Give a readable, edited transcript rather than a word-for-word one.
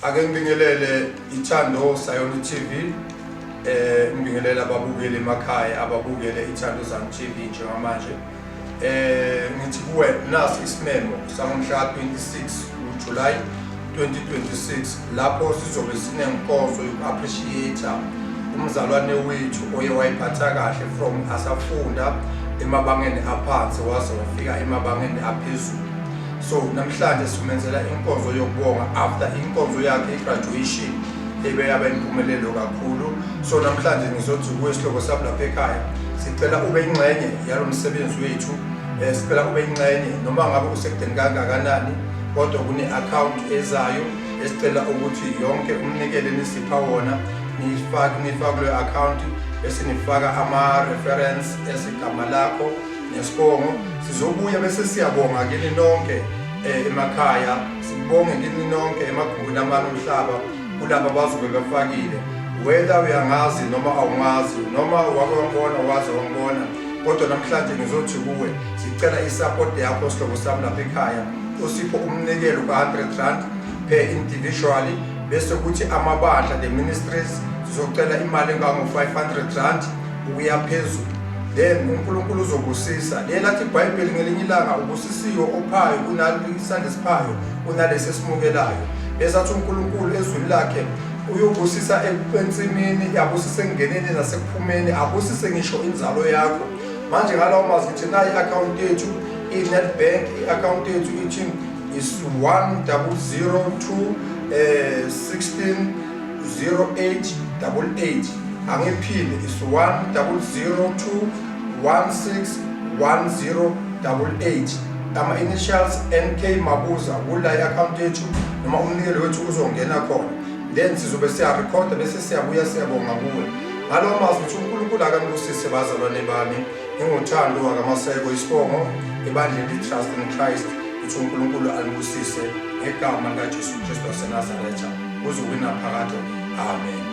Ake ngibingelele Ithando Sayona TV, ngibingelela ababukeli emakhaya ababukele Ithando Zam TV njengamanje. Ngithi kuwe nasi isimemo samhla 26 uJuly 2026 lapho sizobe sinenkonzo yoku-appreciate umzalwane wethu oye wayiphatha kahle from asafunda emabangeni aphansi waze wafika emabangeni aphezulu. So namhlanje simenzela inkonzo yokubonga after inkonzo yakhe graduation ebe yaba impumelelo kakhulu. So namhlanje ngizothi kuwesihloko sami lapha ekhaya sicela ube ingxenye yalomsebenzi wethu. Sicela ube ingxenye noma ngabe usekudeni kangakanani kodwa kune account ezayo esicela ukuthi yonke umnikele nisipha wona nifake kule account bese nifaka ama reference esigama lakho nesibongo. Sizobuya bese siyabonga kini nonke emakhaya, sibonge kini nonke emagumbini amanye omhlaba kulabo abazobe befakile, whether uyangazi noma awungazi noma wake wangibona waze wangibona. Kodwa namhlanje ngizothi kuwe sicela isupport yakho sihlobo sami lapha ekhaya, usipho umnikelo ka100 per individually bese kuthi amabandla the ministries sizocela imali engango500 ukuya phezulu. Then uNkulunkulu uzobusisa. Lelathi iBhayibheli ngelinye ilanga ubusisiwe ophayo kunalisanda siphayo kunalesi esimukelayo. Bese athi uNkulunkulu ezwini lakhe uyobusisa ekwensimini, yabusisa engeneni nasekuphumeni, abusise ngisho inzalo yakho. Manje ngalawo mazwi ngithi nayi i-account yethu iNetbank, i-account yethu ithi is 1002160888. Angiphinde is 1002161088. Ama initials NK Mabuza kula i-account yethu noma umnikelo wethu uzongena khona. Then sizobe siya record bese siyabuya siyabonga kuwe. Ngalo mazwi ukuthi uNkulunkulu akanibusise bazalwane bami. Ingothando akamaseko isibongo ebandleni Trust in Christ. Ukuthi uNkulunkulu alibusise ngegama likaJesu Kristu waseNazaretha. Uzokwina phakade. Amen.